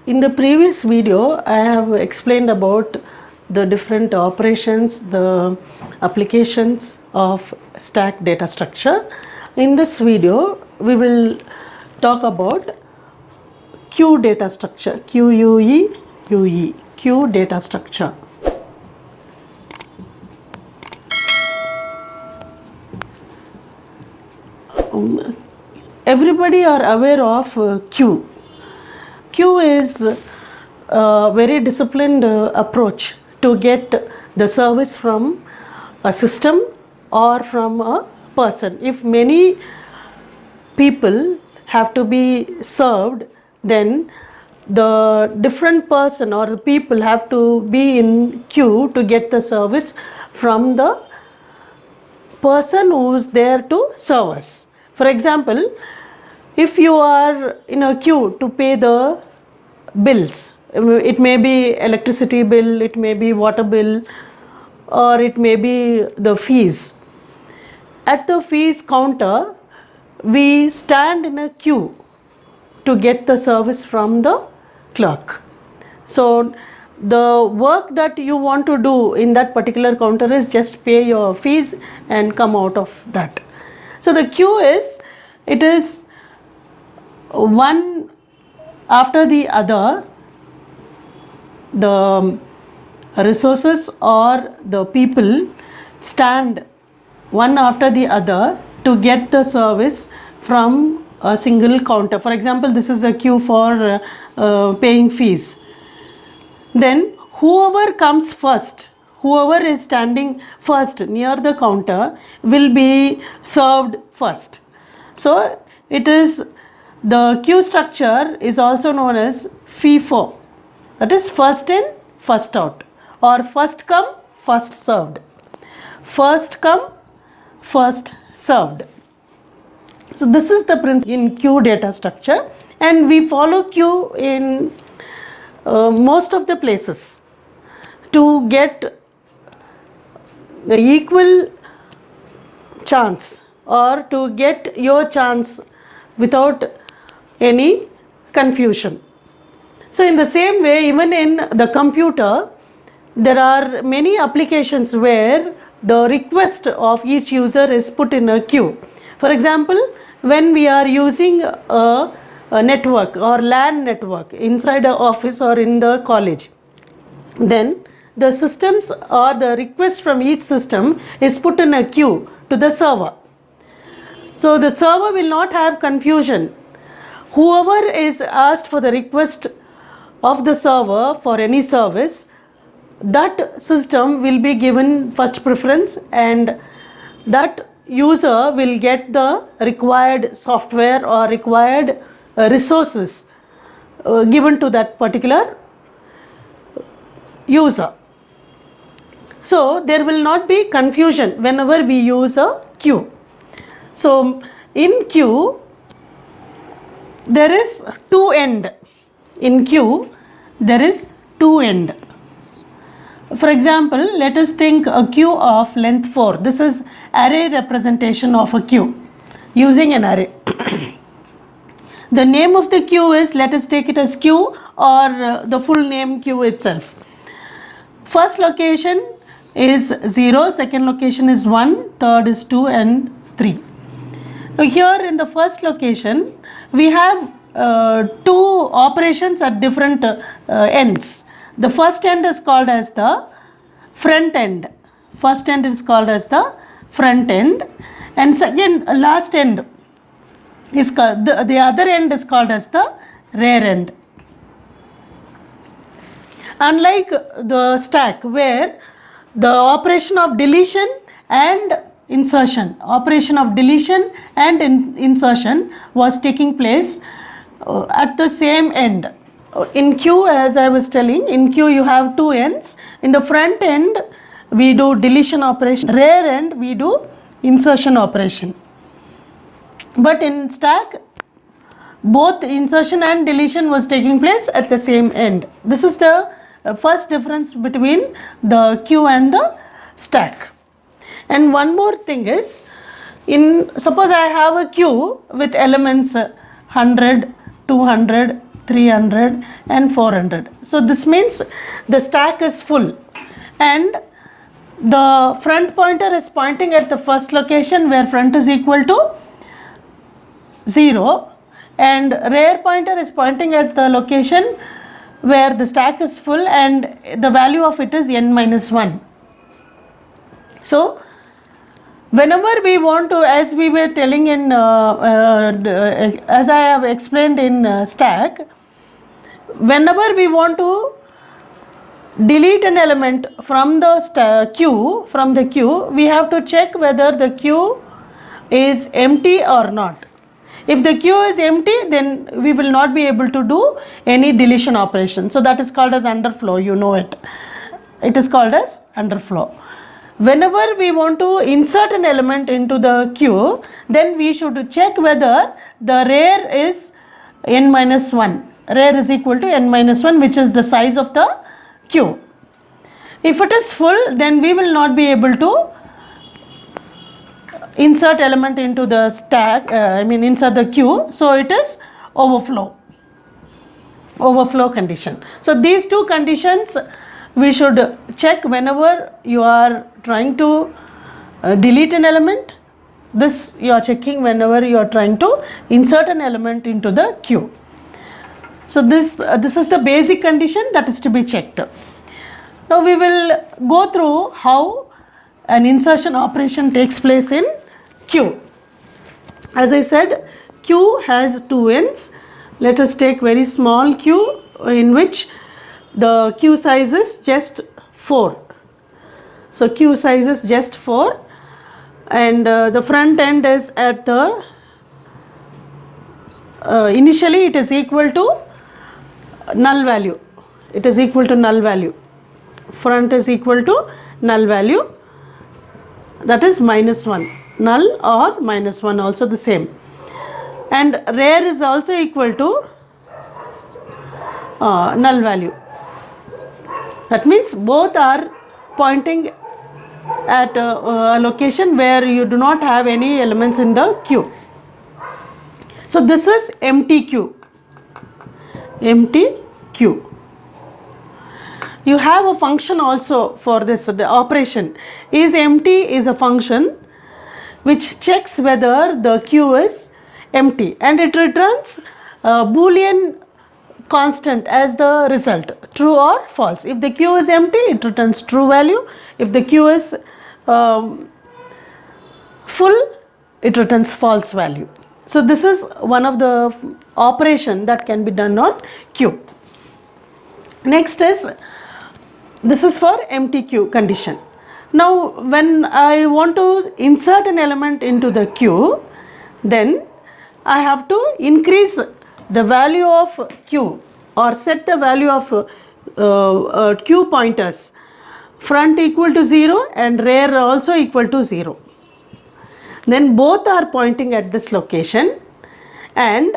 In the previous video, I have explained about the different operations, the applications of stack data structure. In this video, we will talk about queue data structure, QUE, queue data structure. Everybody are aware of queue. Queue is a very disciplined approach to get the service from a system or from a person. If many people have to be served, then the different person or the people have to be in queue to get the service from the person who is there to serve us. For example, if you are in a queue to pay the bills, it may be electricity bill, it may be water bill, or it may be the fees. At the fees counter, we stand in a queue to get the service from the clerk. So the work that you want to do in that particular counter is just pay your fees and come out of that. So the queue is, it is one after the other, the resources or the people stand one after the other to get the service from a single counter. For example, this is a queue for paying fees. Then whoever comes first, whoever is standing first near the counter will be served first. So it is, the queue structure is also known as FIFO, that is first in, first out, or first come, first served. First come, first served. So this is the principle in queue data structure, and we follow queue in most of the places to get the equal chance or to get your chance without any confusion. So in the same way, even in the computer, there are many applications where the request of each user is put in a queue. For example, when we are using a network or LAN network inside an office or in the college, then the systems or the request from each system is put in a queue to the server. So the server will not have confusion. Whoever is asked for the request of the server for any service, that system will be given first preference, and that user will get the required software or required resources given to that particular user. So there will not be confusion whenever we use a queue. So in queue, there is two end. In queue, there is two end. For example, let us think a queue of length 4. This is array representation of a queue using an array. The name of the queue is, let us take it as queue or the full name queue itself. First location is 0, second location is 1, third is 2 and 3. Now here in the first location, we have two operations at different ends. The first end is called as the front end. First end is called as the front end, and second, last end is called, the other end is called as the rear end. Unlike the stack, where the operation of deletion and insertion, insertion was taking place at the same end. In queue, as I was telling, in queue you have two ends. In the front end, we do deletion operation. Rear end, we do insertion operation. But in stack, both insertion and deletion was taking place at the same end. This is the first difference between the queue and the stack. And one more thing is, suppose I have a queue with elements 100, 200, 300 and 400. So this means the stack is full, and the front pointer is pointing at the first location where front is equal to 0, and rear pointer is pointing at the location where the stack is full and the value of it is n minus 1. So whenever we want to, as we were telling in as I have explained in stack, whenever we want to delete an element from the queue, we have to check whether the queue is empty or not. If the queue is empty, then we will not be able to do any deletion operation. So that is called as underflow, you know it. It is called as underflow. Whenever we want to insert an element into the queue, then we should check whether the rear is n minus 1. Rear is equal to n minus 1, which is the size of the queue. If it is full, then we will not be able to insert element into the stack, insert the queue. So it is overflow condition. So these two conditions we should check whenever you are trying to delete an element. This you are checking whenever you are trying to insert an element into the queue. So this is the basic condition that is to be checked. Now we will go through how an insertion operation takes place in queue. As I said, queue has two ends. Let us take very small queue in which the queue size is just 4. So queue size is just 4, and the front end is at the initially it is equal to null value. It is equal to null value. Front is equal to null value, that is minus 1. Null or minus 1, also the same. And rear is also equal to null value. That means both are pointing at a location where you do not have any elements in the queue. So this is empty queue. Empty queue. You have a function also for this. The operation is empty is a function which checks whether the queue is empty, and it returns a Boolean constant as the result, true or false. If the queue is empty, it returns true value. If the queue is full, it returns false value. So this is one of the operation that can be done on queue. Next is, this is for empty queue condition. Now when I want to insert an element into the queue, then I have to increase the value of queue or set the value of queue pointers, front equal to 0 and rear also equal to 0. Then both are pointing at this location, and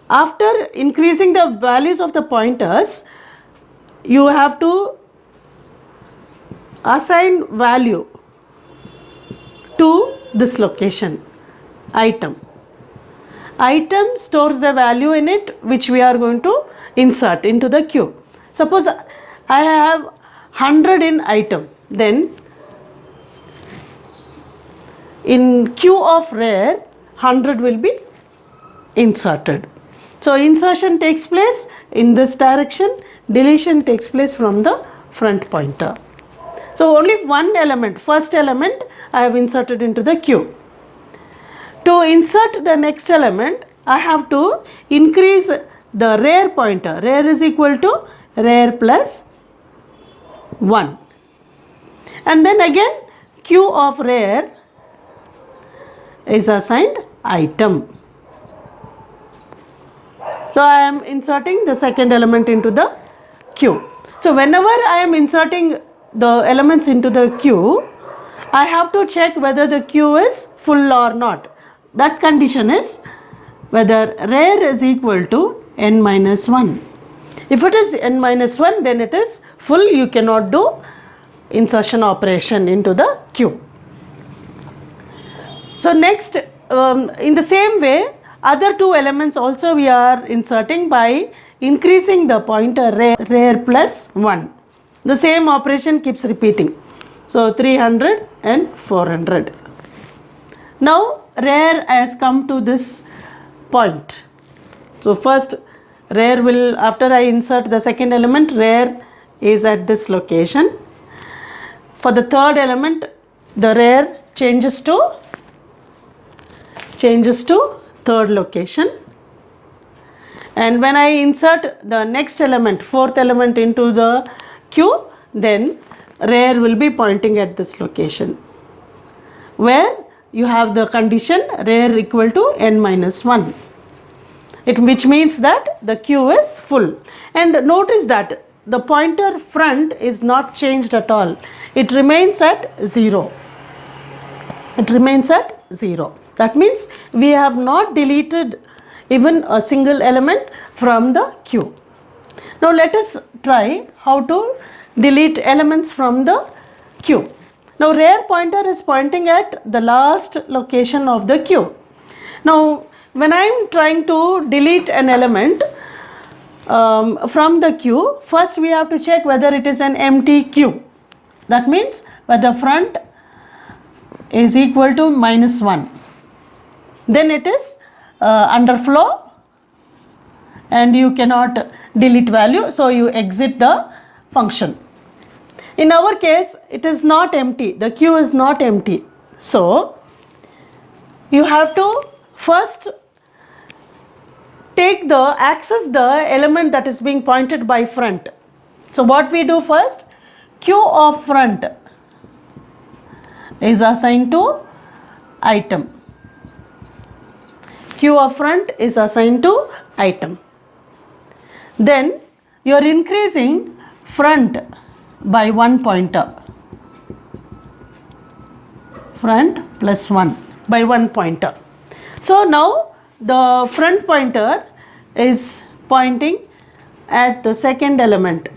after increasing the values of the pointers, you have to assign value to this location, item. Item stores the value in it which we are going to insert into the queue. Suppose I have 100 in item, then in queue of rear 100 will be inserted. So insertion takes place in this direction, deletion takes place from the front pointer. So only one element, first element, I have inserted into the queue. To insert the next element, I have to increase the rear pointer. Rear is equal to rear plus 1. And then again queue of rear is assigned item. So I am inserting the second element into the queue. So whenever I am inserting the elements into the queue, I have to check whether the queue is full or not. That condition is whether rear is equal to n minus 1. If it is n minus 1, then it is full. You cannot do insertion operation into the queue. So next, in the same way, other two elements also we are inserting by increasing the pointer rare plus 1. The same operation keeps repeating. So 300 and 400. Now rare has come to this point. So first rare will, after I insert the second element, rare is at this location. For the third element, the rare changes to third location. And when I insert the next element, fourth element into the queue, then rare will be pointing at this location, where you have the condition rare equal to n minus 1. Which means that the queue is full. And notice that the pointer front is not changed at all. It remains at 0. It remains at 0. That means we have not deleted even a single element from the queue. Now let us try how to delete elements from the queue. Now rare pointer is pointing at the last location of the queue. Now when I am trying to delete an element from the queue, first we have to check whether it is an empty queue. That means whether front is equal to minus 1. Then it is underflow and you cannot delete value, so you exit the function. In our case, it is not empty. The queue is not empty. So you have to first access the element that is being pointed by front. So what we do first, queue of front is assigned to item. Queue of front is assigned to item. Then you are increasing front by 1 pointer. Front plus 1 by 1 pointer. So now the front pointer is pointing at the second element.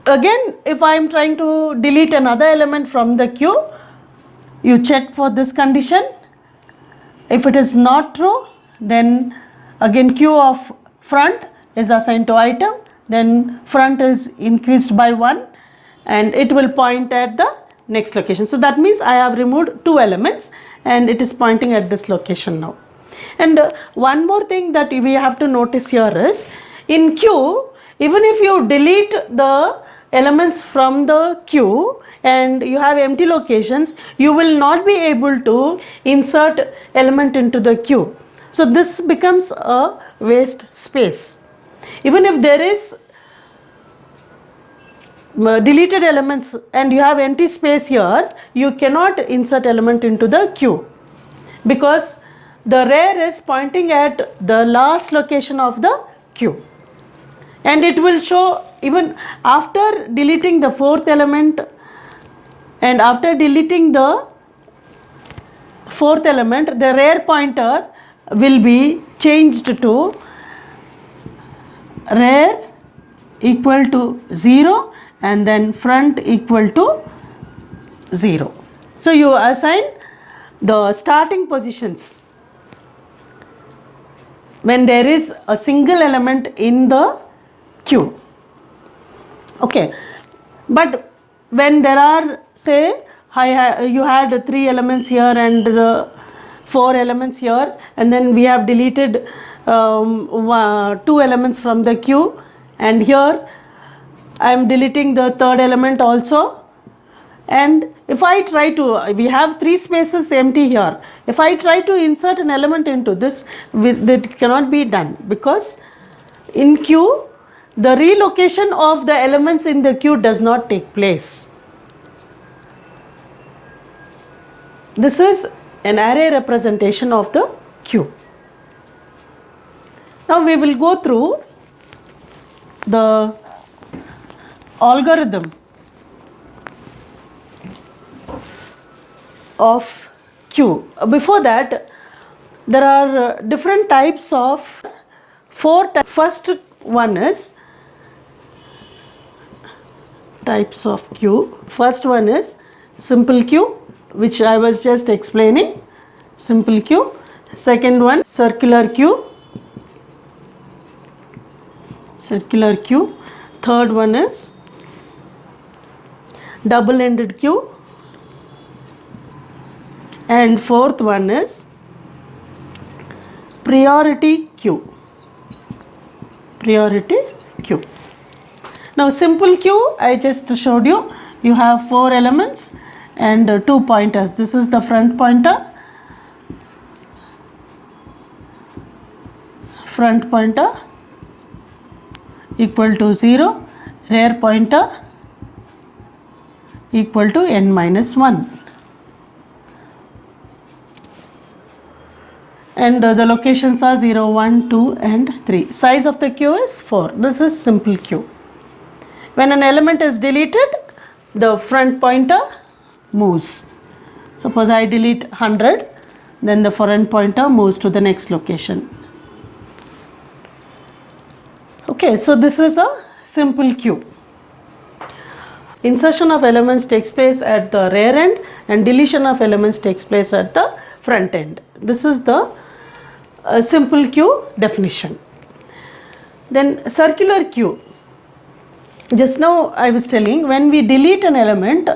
Again, if I am trying to delete another element from the queue, you check for this condition. If it is not true, then again queue of front is assigned to item, then front is increased by 1 and it will point at the next location. So that means I have removed 2 elements and it is pointing at this location now. And one more thing that we have to notice here is, in queue, even if you delete the elements from the queue and you have empty locations, you will not be able to insert element into the queue. So this becomes a waste space. Even if there is deleted elements and you have empty space here, you cannot insert element into the queue because the rare is pointing at the last location of the queue. And it will show even after deleting the fourth element and after deleting the fourth element, the rare pointer will be changed to rare equal to 0 and then front equal to 0. So you assign the starting positions when there is a single element in the queue. Okay, but when there are, say, you had 3 elements here and 4 elements here, and then we have deleted 2 elements from the queue, and here I am deleting the third element also. And if I try to, we have 3 spaces empty here. If I try to insert an element into this, that cannot be done because in queue, the relocation of the elements in the queue does not take place. This is an array representation of the queue. Now we will go through the algorithm of queue. Before that, there are different types of 4 types. First one is types of queue. First one is simple queue, which I was just explaining, simple queue. Second one, circular queue. Circular queue. Third one is double-ended queue. And fourth one is priority queue. Priority queue. Now simple queue, I just showed you. You have 4 elements and 2 pointers. This is the front pointer. Front pointer equal to 0. Rear pointer equal to n minus 1. And the locations are 0, 1, 2 and 3. Size of the queue is 4. This is simple queue. When an element is deleted, the front pointer moves. Suppose I delete 100, then the front pointer moves to the next location. Okay, so this is a simple queue. Insertion of elements takes place at the rear end and deletion of elements takes place at the front end. This is the simple queue definition. Then circular queue. Just now I was telling, when we delete an element,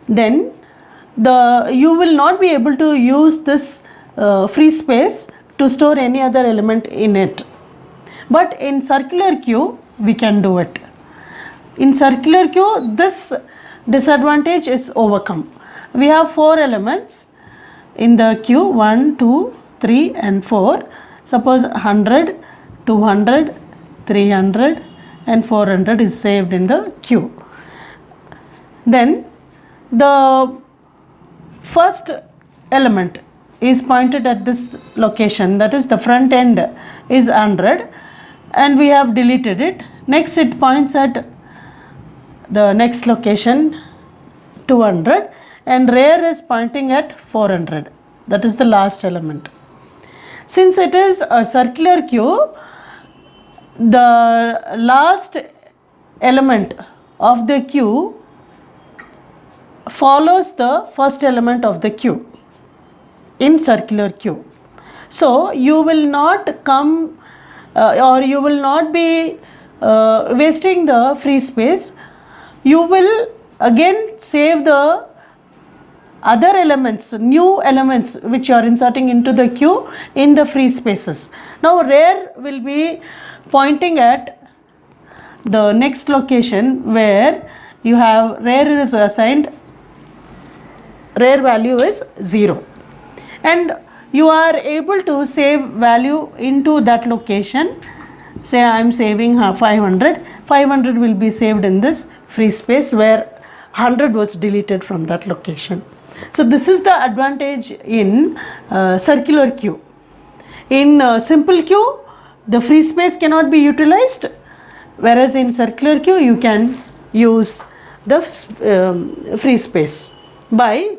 then you will not be able to use this free space to store any other element in it. But in circular queue, we can do it. In circular queue, this disadvantage is overcome. We have 4 elements in the queue, 1, 2, 3 and 4. Suppose 100, 200, 300 and 400 is saved in the queue. Then the first element is pointed at this location, that is the front end is 100 and we have deleted it. Next it points at the next location 200 and rear is pointing at 400. That is the last element. Since it is a circular queue, the last element of the queue follows the first element of the queue in circular queue. So you will not come or you will not be wasting the free space. You will again save the other elements, new elements which you are inserting into the queue in the free spaces. Now rear will be pointing at the next location where you have rear is assigned, rear value is 0 and you are able to save value into that location. Say I am saving 500, 500 will be saved in this free space where 100 was deleted from that location. So this is the advantage in circular queue. In simple queue, the free space cannot be utilized, whereas in circular queue you can use the free space by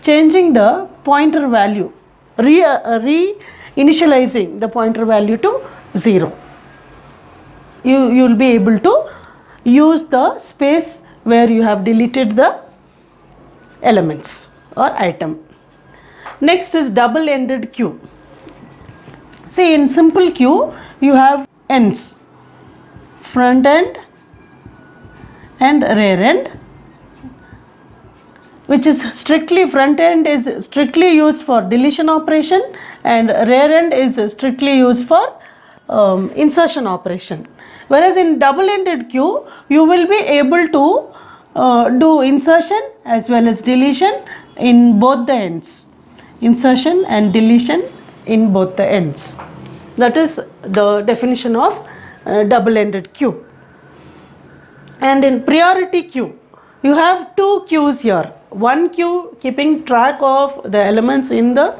changing the pointer value, re-initializing the pointer value to 0. You will be able to use the space where you have deleted the elements or item. Next is double-ended queue. See, in simple queue you have ends, front end and rear end, which is strictly, front end is strictly used for deletion operation and rear end is strictly used for insertion operation. Whereas in double-ended queue you will be able to do insertion as well as deletion in both the ends. Insertion and deletion in both the ends. That is the definition of double-ended queue. And in priority queue, you have 2 queues here. One queue keeping track of the elements in the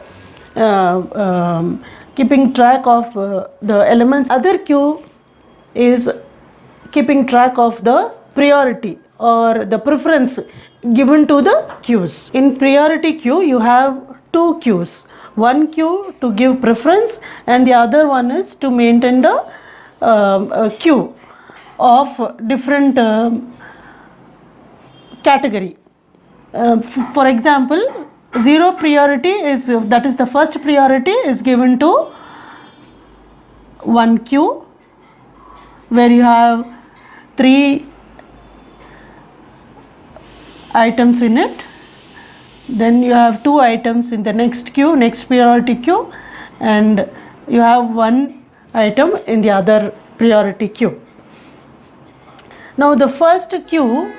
Other queue is keeping track of the priority or the preference given to the queues. In priority queue, you have 2 queues. One queue to give preference and the other one is to maintain the queue of different category. For example, zero priority is, that is the first priority is given to one queue where you have 3 items in it. Then you have 2 items in the next queue, next priority queue, and you have 1 item in the other priority queue. Now the first queue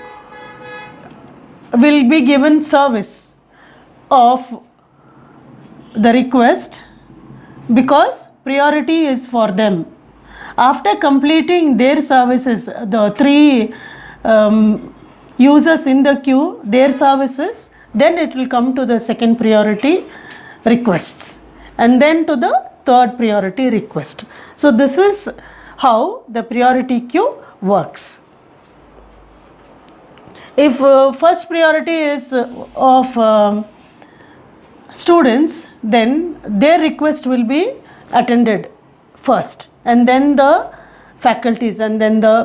will be given service of the request because priority is for them. After completing their services, the 3 users in the queue, their services, then it will come to the second priority requests and then to the third priority request. So this is how the priority queue works. If first priority is of students, then their request will be attended first and then the faculties and then the